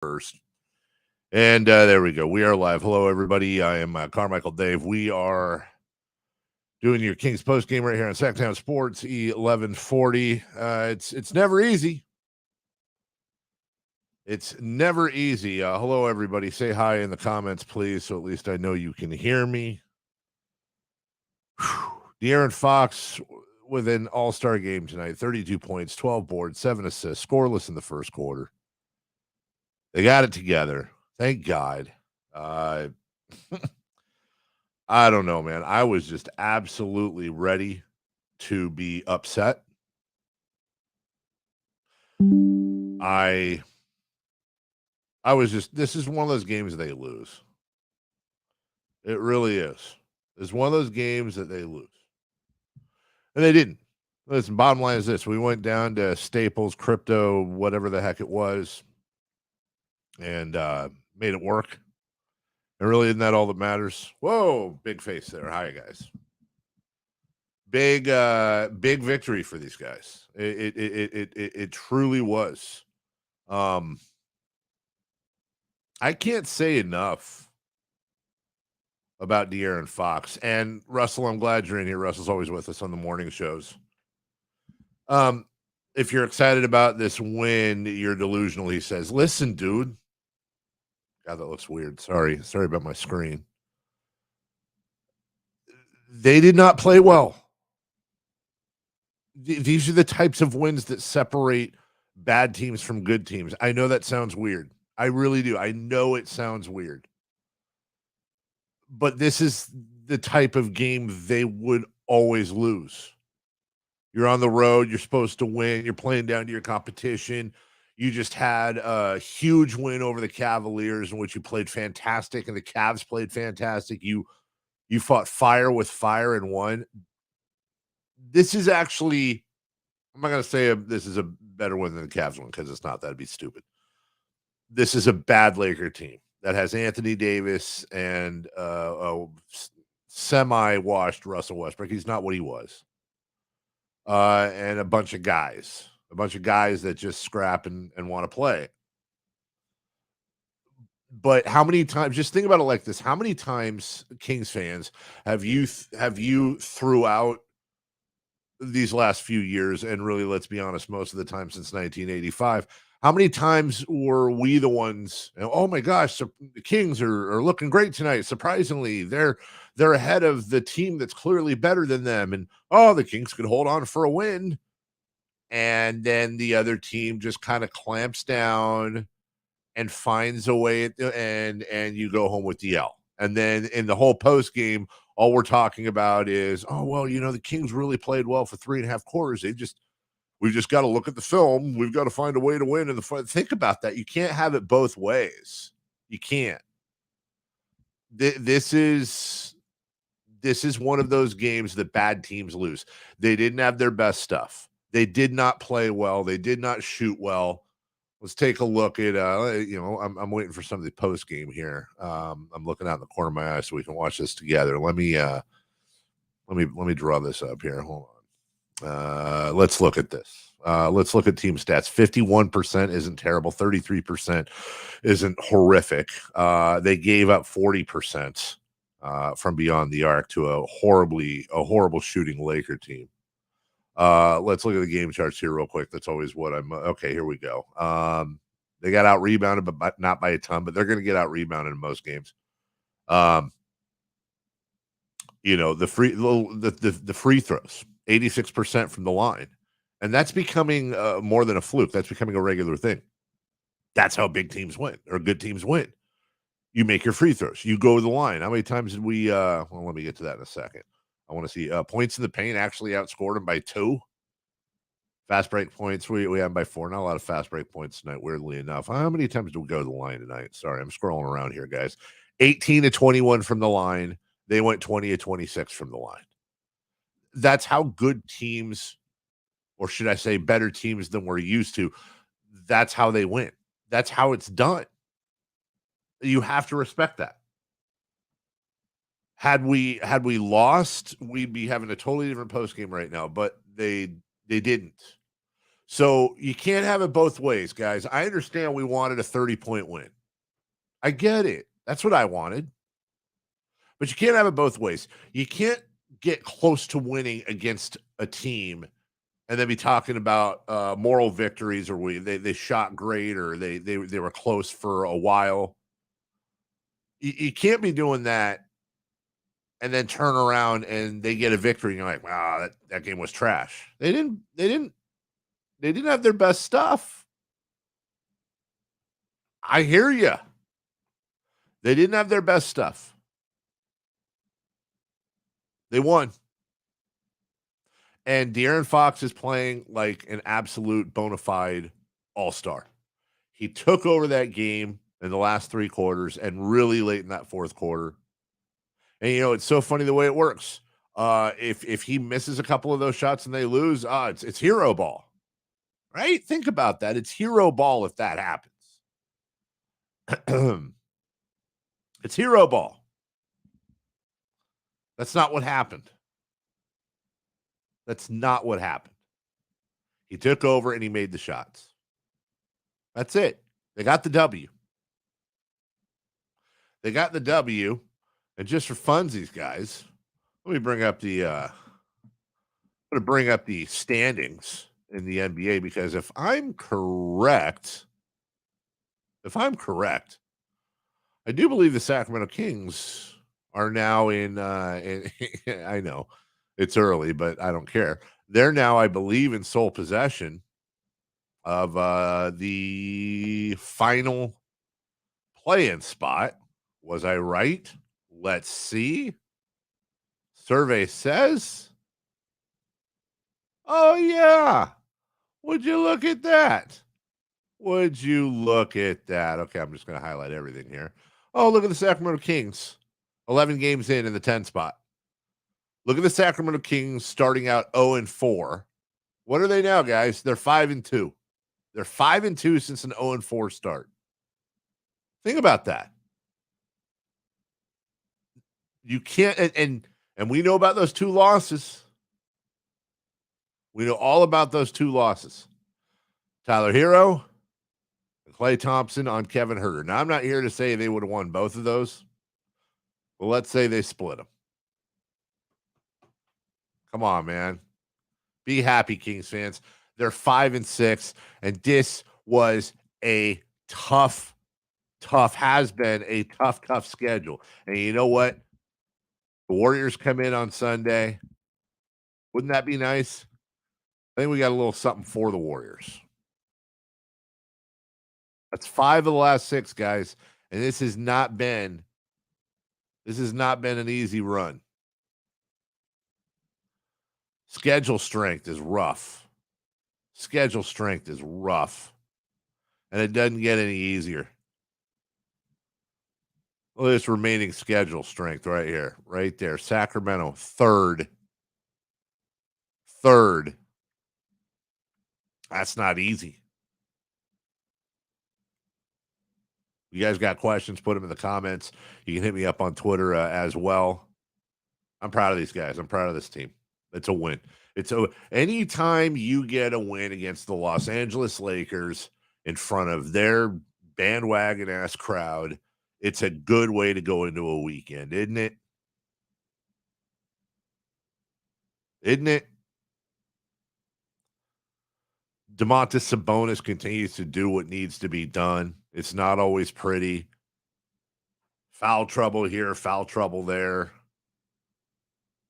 first. And there we go. We are live. Hello, everybody. I am Carmichael Dave. We are doing your Kings post game right here on Sactown Sports 1140. It's never easy. It's never easy. Hello, everybody. Say hi in the comments, please, so at least I know you can hear me. De'Aaron Fox with an all-star game tonight. 32 points, 12 boards, 7 assists, scoreless in the first quarter. They got it together. Thank God. I don't know, man. I was just absolutely ready to be upset. I was just, this is one of those games they lose. It really is. It's one of those games that they lose. And they didn't. Listen, bottom line is this. We went down to Staples, crypto, whatever the heck it was, and made it work. And really, isn't that all that matters? Whoa, big face there. Hi, guys. Big victory for these guys. It truly was. I can't say enough about De'Aaron Fox. And Russell, I'm glad you're in here. Russell's always with us on the morning shows. If you're excited about this win, you're delusional, he says. Listen, dude. God, that looks weird. Sorry about my screen. They did not play well. These are the types of wins that separate bad teams from good teams. I know that sounds weird. I really do. I know it sounds weird. But this is the type of game they would always lose. You're on the road. You're supposed to win. You're playing down to your competition. You just had a huge win over the Cavaliers in which you played fantastic, and the Cavs played fantastic. You fought fire with fire and won. This is actually, I'm not going to say this is a better win than the Cavs one because it's not. That'd be stupid. This is a bad Laker team that has Anthony Davis and a semi-washed Russell Westbrook. He's not what he was. And a bunch of guys that just scrap and want to play. But how many times, just think about it like this, how many times, Kings fans, have you throughout these last few years, and really, let's be honest, most of the time since 1985, how many times were we the ones, oh my gosh, the Kings are looking great tonight. Surprisingly, they're ahead of the team that's clearly better than them. And, the Kings could hold on for a win. And then the other team just kind of clamps down and finds a way, and you go home with the L. And then in the whole post game, all we're talking about is, the Kings really played well for 3.5 quarters. We've just got to look at the film. We've got to find a way to win in the fight. Think about that. You can't have it both ways. You can't. This is one of those games that bad teams lose. They didn't have their best stuff. They did not play well. They did not shoot well. Let's take a look at, I'm waiting for some of the post game here. I'm looking out in the corner of my eye so we can watch this together. Let me draw this up here. Hold on. Let's look at this. Let's look at team stats. 51% isn't terrible. 33% isn't horrific. They gave up 40% from beyond the arc to a horrible shooting Laker team. Let's look at the game charts here real quick. That's always what okay, here we go. They got out rebounded, but not by a ton, but they're going to get out rebounded in most games. The free throws, 86% from the line. And that's becoming more than a fluke. That's becoming a regular thing. That's how big teams win, or good teams win. You make your free throws. You go to the line. How many times did we let me get to that in a second. I want to see points in the paint actually outscored them by 2. Fast break points, we have them by 4. Not a lot of fast break points tonight, weirdly enough. How many times do we go to the line tonight? Sorry, I'm scrolling around here, guys. 18-21 from the line. They went 20-26 from the line. That's how good teams, or should I say better teams than we're used to, that's how they win. That's how it's done. You have to respect that. Had we lost, we'd be having a totally different post game right now, but they didn't. So you can't have it both ways, guys. I understand we wanted a 30-point win. I get it. That's what I wanted. But you can't have it both ways. You can't get close to winning against a team and then be talking about moral victories, or they shot great, or they were close for a while. You can't be doing that and then turn around and they get a victory and you're like, wow, that game was trash. They didn't have their best stuff. I hear you. They didn't have their best stuff. They won. And De'Aaron Fox is playing like an absolute bona fide all-star. He took over that game in the last 3 quarters and really late in that 4th quarter. And, it's so funny the way it works. If he misses a couple of those shots and they lose, it's hero ball. Right? Think about that. It's hero ball if that happens. It's hero ball. That's not what happened. That's not what happened. He took over and he made the shots. That's it. They got the W. They got the W. And just for funsies, guys, let me bring up the standings in the NBA, because if I'm correct, I do believe the Sacramento Kings are now in I know it's early, but I don't care. They're now, I believe, in sole possession of the final play-in spot. Was I right? Let's see. Survey says, oh yeah. Would you look at that? Would you look at that? Okay, I'm just going to highlight everything here. Oh, look at the Sacramento Kings. 11 games in the 10 spot. Look at the Sacramento Kings starting out 0-4. What are they now, guys? They're 5-2. They're 5-2 since an 0-4 start. Think about that. You can't, and we know about those 2 losses. We know all about those 2 losses. Tyler Hero and Klay Thompson on Kevin Huerter. Now, I'm not here to say they would have won both of those. Well, let's say they split them. Come on, man. Be happy, Kings fans. They're 5-6, and this was a tough schedule. And you know what? The Warriors come in on Sunday. Wouldn't that be nice? I think we got a little something for the Warriors. That's 5 of the last 6, guys. And this has not been an easy run. Schedule strength is rough. And it doesn't get any easier. Look at this remaining schedule strength right here. Right there. Sacramento, third. That's not easy. You guys got questions, put them in the comments. You can hit me up on Twitter as well. I'm proud of these guys. I'm proud of this team. It's a win. Anytime you get a win against the Los Angeles Lakers in front of their bandwagon ass crowd, it's a good way to go into a weekend, isn't it? Isn't it? Domantas Sabonis continues to do what needs to be done. It's not always pretty. Foul trouble here, foul trouble there.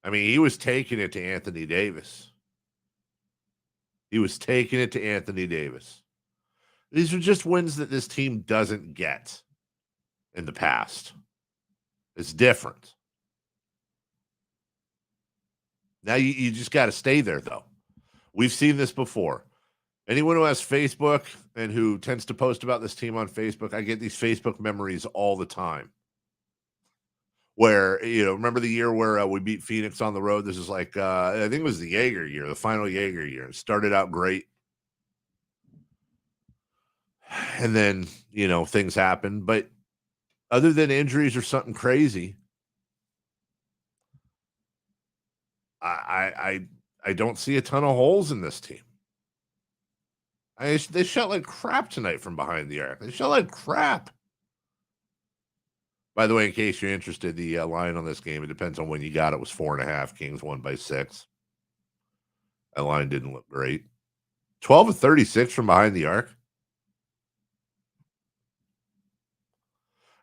I mean, he was taking it to Anthony Davis. These are just wins that this team doesn't get in the past. It's different. Now you just got to stay there, though. We've seen this before. Anyone who has Facebook and who tends to post about this team on Facebook, I get these Facebook memories all the time. Where, remember the year where we beat Phoenix on the road? This is like, I think it was the Jaeger year, the final Jaeger year. It started out great. And then, things happen. But other than injuries or something crazy, I don't see a ton of holes in this team. They shot like crap tonight from behind the arc. They shot like crap. By the way, in case you're interested, the line on this game, it depends on when you got it, was 4.5. Kings won by 6. That line didn't look great. 12 of 36 from behind the arc.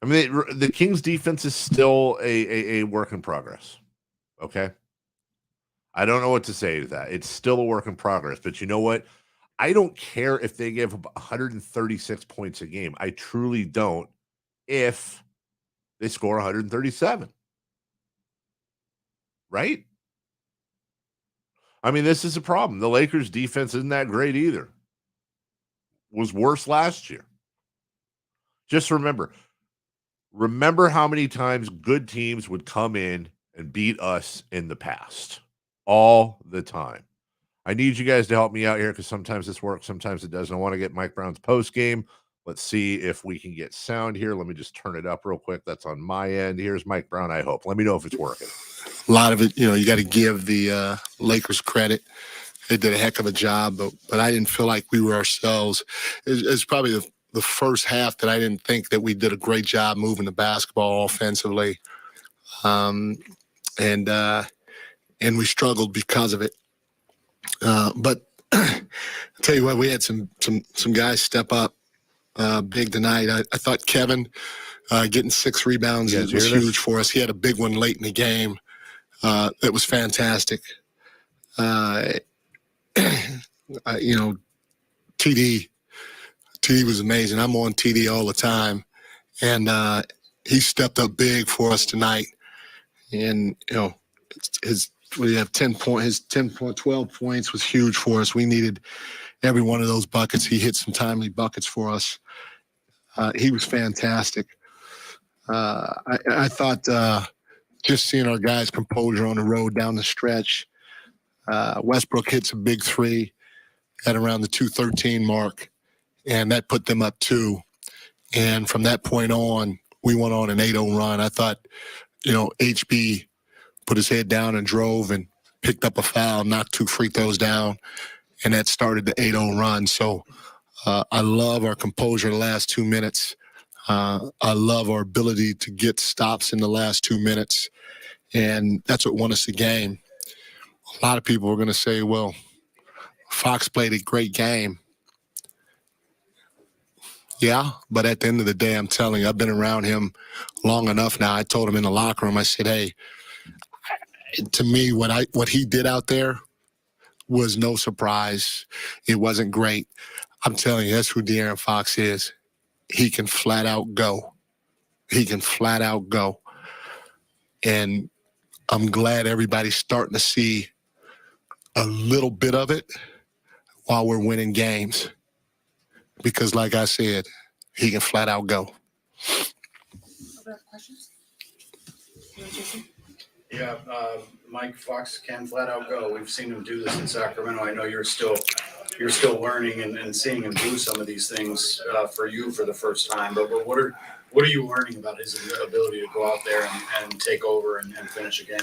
I mean, the Kings defense is still a work in progress. Okay. I don't know what to say to that. It's still a work in progress, but you know what? I don't care if they give 136 points a game. I truly don't if they score 137. Right? I mean, this is a problem. The Lakers defense isn't that great either. Was worse last year. Just remember how many times good teams would come in and beat us in the past. All the time. I need you guys to help me out here because sometimes this works, sometimes it doesn't. I want to get Mike Brown's post game. Let's see if we can get sound here. Let me just turn it up real quick. That's on my end. Here's Mike Brown, I hope. Let me know if it's working. A lot of it, you got to give the Lakers credit. They did a heck of a job, but I didn't feel like we were ourselves. It's probably the first half that I didn't think that we did a great job moving the basketball offensively. And we struggled because of it. But I'll tell you what, we had some guys step up big tonight. I thought Kevin getting 6 rebounds was huge for us. He had a big one late in the game. That was fantastic. TD was amazing. I'm on TD all the time, and he stepped up big for us tonight. And his 12 points was huge for us. We needed every one of those buckets. He hit some timely buckets for us. He was fantastic. I thought just seeing our guys' composure on the road down the stretch. Westbrook hits a big 3 at around the 2:13 mark, and that put them up 2. And from that point on, we went on an 8-0 run. I thought, HB put his head down and drove and picked up a foul, knocked 2 free throws down, and that started the 8-0 run. So I love our composure in the last 2 minutes. I love our ability to get stops in the last 2 minutes, and that's what won us the game. A lot of people are going to say, well, Fox played a great game. Yeah, but at the end of the day, I'm telling you, I've been around him long enough now. I told him in the locker room, I said, hey, to me, what he did out there was no surprise. It wasn't great. I'm telling you, that's who De'Aaron Fox is. He can flat out go. And I'm glad everybody's starting to see a little bit of it while we're winning games. Because like I said, he can flat out go. Other questions? Yeah, Mike Fox can flat out go. We've seen him do this in Sacramento. I know you're still learning and seeing him do some of these things for you for the first time. But what are you learning about his ability to go out there and take over and finish a game?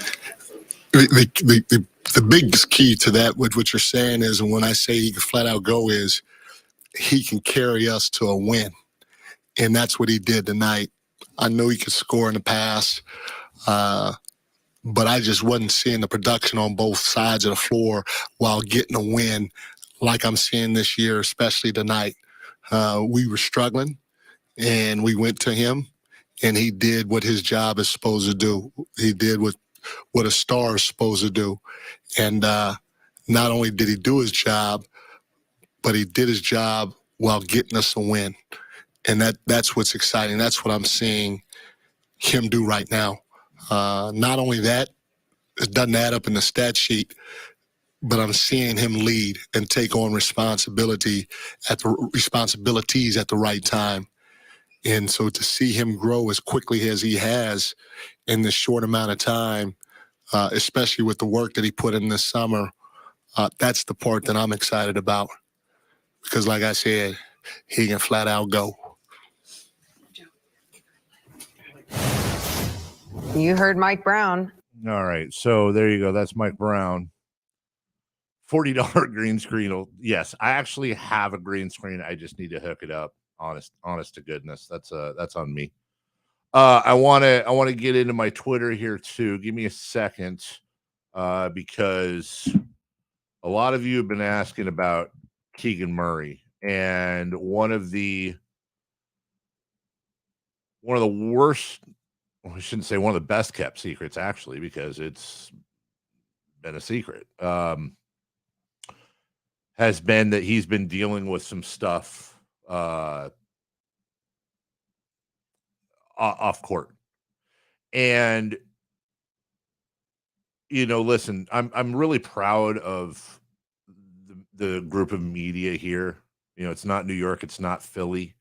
The biggest key to that, what you're saying is, and when I say he can flat out go, is he can carry us to a win. And that's what he did tonight. I know he could score in the pass, but I just wasn't seeing the production on both sides of the floor while getting a win like I'm seeing this year, especially tonight. We were struggling, and we went to him, and he did what his job is supposed to do. He did what a star is supposed to do. And not only did he do his job, but he did his job while getting us a win. And that's what's exciting. That's what I'm seeing him do right now. Not only that, it doesn't add up in the stat sheet, but I'm seeing him lead and take on responsibilities at the right time. And so to see him grow as quickly as he has in this short amount of time, especially with the work that he put in this summer, that's the part that I'm excited about. Because like I said, he can flat out go. You heard Mike Brown. All right. So there you go. That's Mike Brown $40 green screen. Yes, I actually have a green screen. I just need to hook it up. Honest to goodness. That's on me. I want to get into my Twitter here too. Give me a second, because a lot of you have been asking about Keegan Murray, and one of the worst. Well, I shouldn't say one of the best kept secrets, actually, because it's been a secret. Has been that he's been dealing with some stuff off court. And listen, I'm really proud of the group of media here. It's not New York, it's not Philly.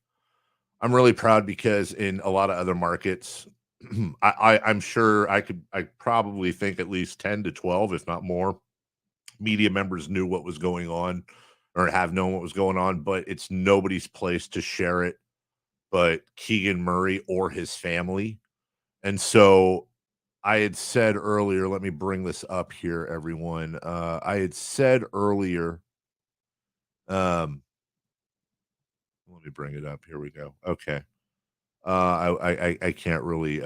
I'm really proud because in a lot of other markets, I'm sure I probably think at least 10 to 12, if not more, media members knew what was going on or have known what was going on, but it's nobody's place to share it but Keegan Murray or his family. And so I had said earlier, let me bring this up here, everyone. I had said earlier, let me bring it up. Here we go. Okay. I can't really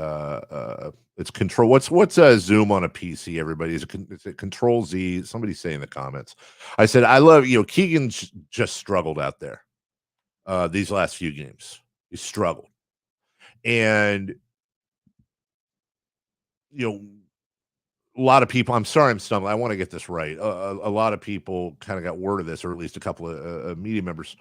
it's control. What's Zoom on a PC, everybody? Is it Control Z? Somebody say in the comments. I said I love Keegan just struggled out there these last few games. He struggled. And a lot of people, I'm sorry I'm stumbling. I want to get this right. A lot of people kind of got word of this, or at least a couple of media members,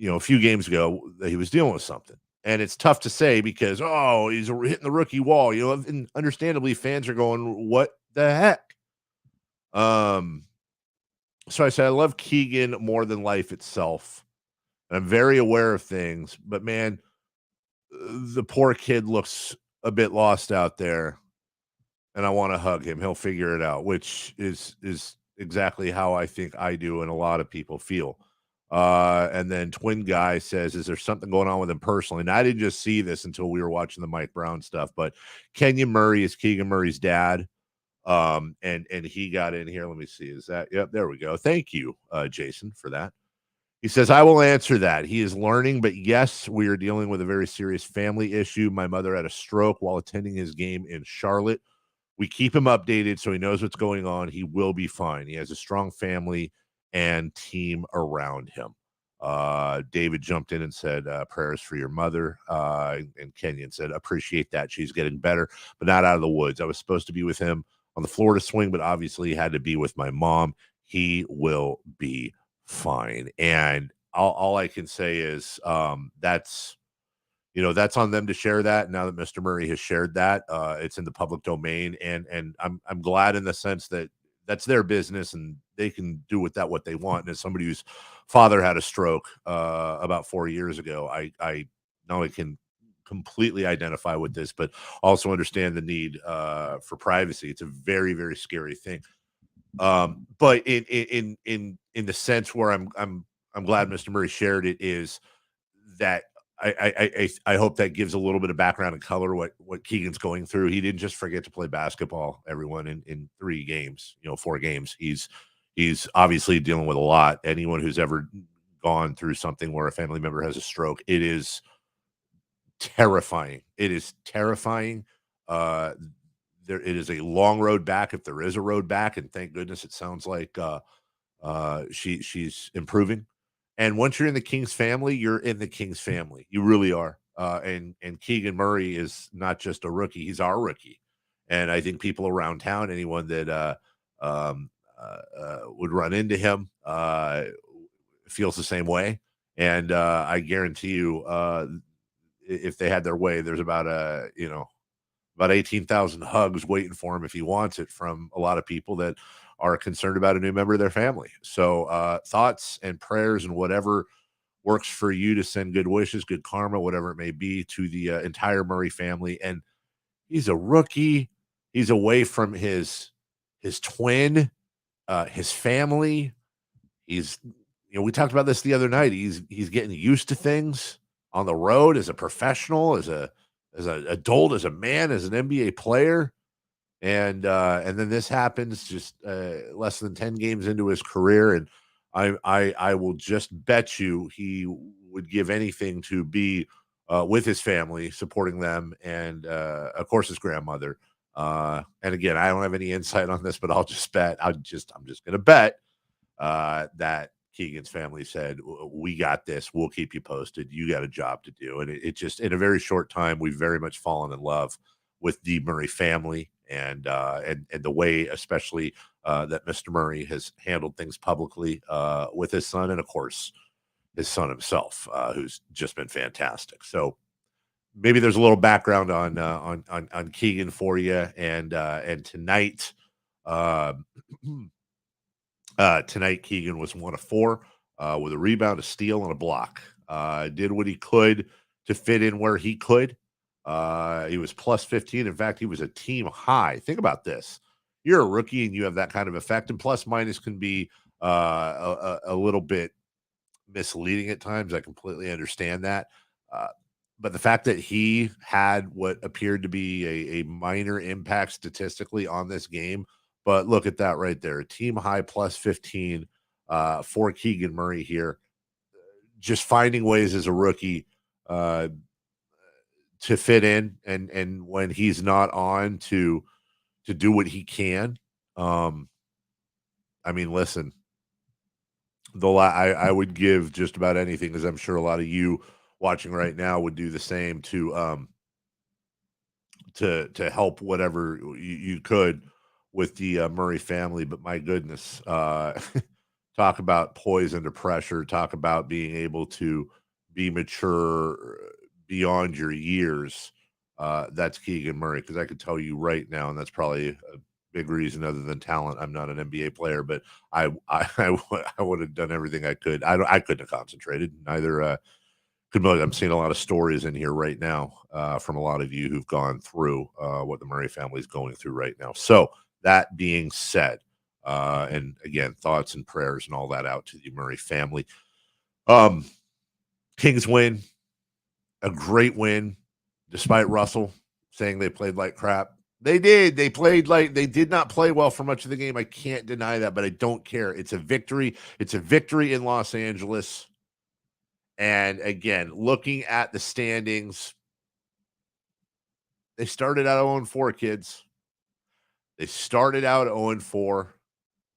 a few games ago, that he was dealing with something. And it's tough to say because, he's hitting the rookie wall, and understandably fans are going, what the heck? So I said, I love Keegan more than life itself. And I'm very aware of things, but man, the poor kid looks a bit lost out there. And I want to hug him. He'll figure it out, which is exactly how I think I do and a lot of people feel. And then Twin Guy says, is there something going on with him personally? And I didn't just see this until we were watching the Mike Brown stuff, but Keegan Murray is Keegan Murray's dad. And he got in here. Let me see. Is that? Yep, there we go. Thank you, Jason, for that. He says, I will answer that. He is learning, but yes, we are dealing with a very serious family issue. My mother had a stroke while attending his game in Charlotte. We keep him updated so he knows what's going on. He will be fine. He has a strong family and team around him. David jumped in and said, prayers for your mother. And Kenyon said, appreciate that. She's getting better, but not out of the woods. I was supposed to be with him on the Florida swing, but obviously had to be with my mom. He will be fine. And all I can say is that's on them to share that. Now that Mr. Murray has shared that, it's in the public domain, and I'm glad in the sense that that's their business and they can do with that what they want. And as somebody whose father had a stroke about 4 years ago, I not only can completely identify with this, but also understand the need for privacy. It's a very, very scary thing. But in the sense where I'm glad Mr. Murray shared it is that I hope that gives a little bit of background and color what Keegan's going through. He didn't just forget to play basketball, everyone, in 3 games, 4 games. He's obviously dealing with a lot. Anyone who's ever gone through something where a family member has a stroke, it is terrifying. It is terrifying. It is a long road back, if there is a road back, and thank goodness it sounds like she's improving. And once you're in the Kings family, you're in the Kings family. You really are. And Keegan Murray is not just a rookie; he's our rookie. And I think people around town, anyone that would run into him, feels the same way. And I guarantee you, if they had their way, there's about 18,000 hugs waiting for him if he wants it from a lot of people that are concerned about a new member of their family. So thoughts and prayers and whatever works for you to send good wishes, good karma, whatever it may be, to the entire Murray family. And he's a rookie. He's away from his twin, his family. He's, we talked about this the other night. He's getting used to things on the road as a professional, as an adult, as a man, as an NBA player. And then this happens just less than 10 games into his career, and I will just bet you he would give anything to be with his family, supporting them, and of course his grandmother. And again, I don't have any insight on this, but I'll just bet. I'm just going to bet that Keegan's family said, "We got this. We'll keep you posted. You got a job to do." And it just, in a very short time, we've very much fallen in love with the Murray family, and the way, especially that Mr. Murray has handled things publicly with his son, and of course his son himself, who's just been fantastic. So maybe there's a little background on Keegan for you, and tonight. Uh, Tonight, Keegan was 1 of 4 with a rebound, a steal, and a block. Did what he could to fit in where he could. He was plus 15. In fact, he was a team high. Think about this. You're a rookie and you have that kind of effect, and plus minus can be a little bit misleading at times. I completely understand that. But the fact that he had what appeared to be a minor impact statistically on this game, but look at that right there. Team high plus 15 for Keegan Murray here. Just finding ways as a rookie to fit in, and when he's not on, to do what he can. I mean, listen, I would give just about anything, because I'm sure a lot of you watching right now would do the same, to help whatever you could with the Murray family. But my goodness, talk about poise under pressure. Talk about being able to be mature beyond your years. That's Keegan Murray, because I could tell you right now, and that's probably a big reason other than talent. I'm not an NBA player, but I would have done everything I could. I couldn't have concentrated. Neither could most. I'm seeing a lot of stories in here right now from a lot of you who've gone through what the Murray family is going through right now. So that being said, and again, thoughts and prayers and all that out to the Murray family. Kings win, a great win, despite Russell saying they played like crap. They did. They played like they did not play well for much of the game. I can't deny that, but I don't care. It's a victory. It's a victory in Los Angeles. And again, looking at the standings, they started out 0-4, kids. They started out 0-4,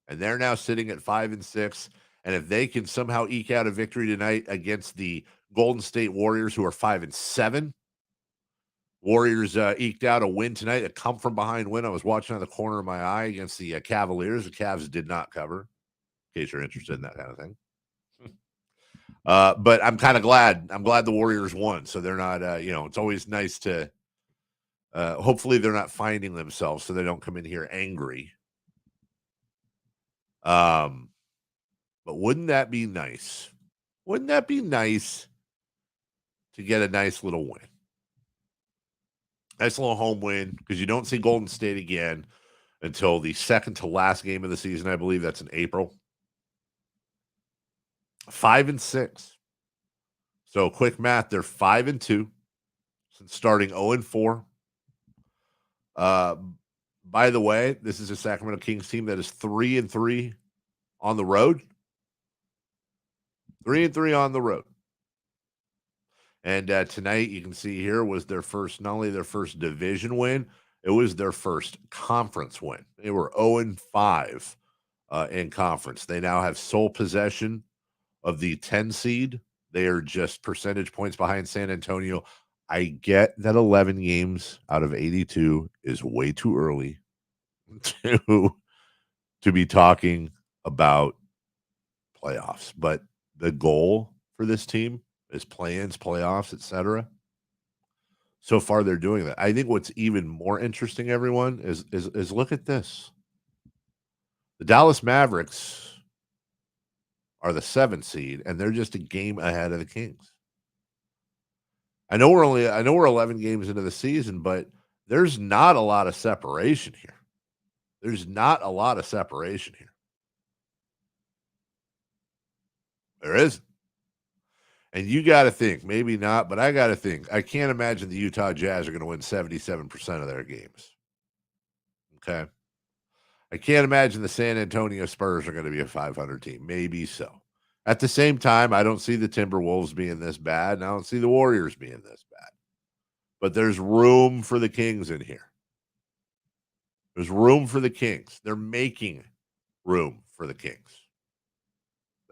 and they're now sitting at 5-6. And if they can somehow eke out a victory tonight against the Golden State Warriors, who are 5-7, Warriors eked out a win tonight, a come from behind win. I was watching out of the corner of my eye against the Cavaliers. The Cavs did not cover, in case you're interested in that kind of thing. But I'm kind of glad. I'm glad the Warriors won. So they're not, it's always nice to, hopefully they're not finding themselves so they don't come in here angry. But wouldn't that be nice? Wouldn't that be nice to get a nice little win? Nice little home win, because you don't see Golden State again until the second to last game of the season. I believe that's in April. 5-6. So quick math, they're 5-2 since starting 0-4. By the way, this is a Sacramento Kings team that is 3-3 on the road. 3-3 on the road. And tonight, you can see here, was their first, not only their first division win, it was their first conference win. They were 0-5 in conference. They now have sole possession of the 10 seed. They are just percentage points behind San Antonio. I get that 11 games out of 82 is way too early to be talking about playoffs. But the goal for this team is play-ins, playoffs, etc. So far, they're doing that. I think what's even more interesting, everyone, is look at this. The Dallas Mavericks are the 7th seed, and they're just a game ahead of the Kings. I know we're 11 games into the season, but there's not a lot of separation here. There's not a lot of separation here. There isn't. And you got to think, maybe not, but I got to think. I can't imagine the Utah Jazz are going to win 77% of their games. Okay. I can't imagine the San Antonio Spurs are going to be a 500 team. Maybe so. At the same time, I don't see the Timberwolves being this bad, and I don't see the Warriors being this bad. But there's room for the Kings in here. There's room for the Kings. They're making room for the Kings.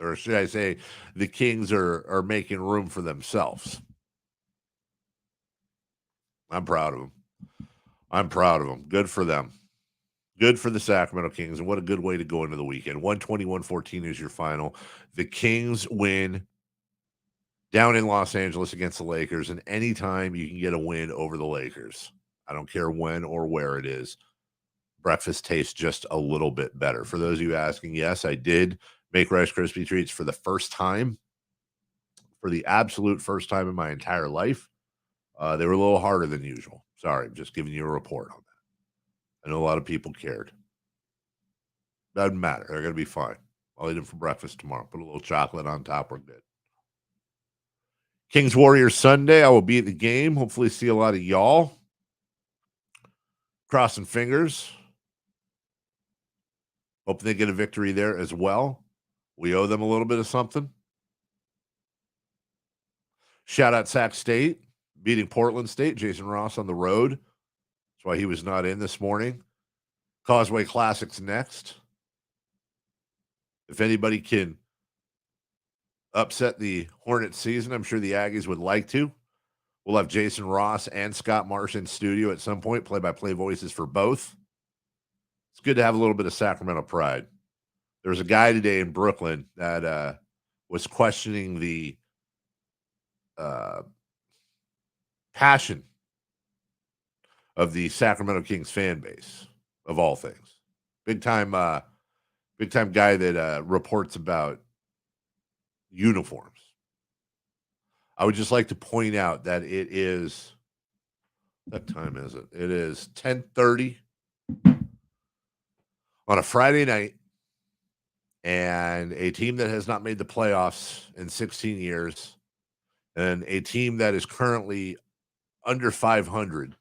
Or should I say, the Kings are making room for themselves. I'm proud of them. I'm proud of them. Good for them. Good for the Sacramento Kings, and what a good way to go into the weekend. 120-114 is your final. The Kings win down in Los Angeles against the Lakers, and anytime you can get a win over the Lakers, I don't care when or where it is, breakfast tastes just a little bit better. For those of you asking, yes, I did make Rice Krispie treats for the first time, for the absolute first time in my entire life. They were a little harder than usual. Sorry, I'm just giving you a report on that. I know a lot of people cared. Doesn't matter. They're going to be fine. I'll eat them for breakfast tomorrow. Put a little chocolate on top. We're good. Kings Warriors Sunday. I will be at the game. Hopefully see a lot of y'all. Crossing fingers. Hope they get a victory there as well. We owe them a little bit of something. Shout out Sac State beating Portland State. Jason Ross on the road. That's why he was not in this morning. Causeway Classics next. If anybody can upset the Hornets season, I'm sure the Aggies would like to. We'll have Jason Ross and Scott Marsh in studio at some point, play-by-play voices for both. It's good to have a little bit of Sacramento pride. There was a guy today in Brooklyn that was questioning the passion of the Sacramento Kings fan base, of all things. Big time guy that reports about uniforms. I would just like to point out that it is, what time is it? It is 10:30 on a Friday night, and a team that has not made the playoffs in 16 years, and a team that is currently under 500.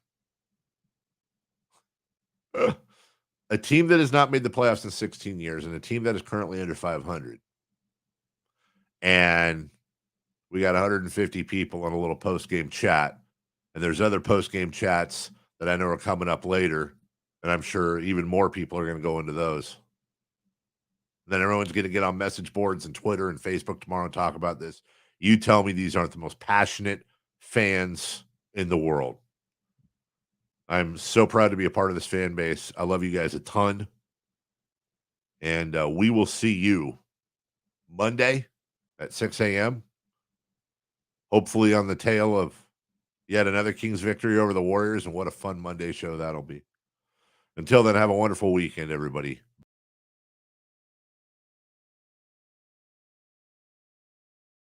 A team that has not made the playoffs in 16 years, and a team that is currently under 500. And we got 150 people on a little post-game chat, and there's other post-game chats that I know are coming up later, and I'm sure even more people are going to go into those. And then everyone's going to get on message boards and Twitter and Facebook tomorrow and talk about this. You tell me these aren't the most passionate fans in the world. I'm so proud to be a part of this fan base. I love you guys a ton. And we will see you Monday at 6 a.m. Hopefully on the tail of yet another Kings victory over the Warriors. And what a fun Monday show that'll be. Until then, have a wonderful weekend, everybody.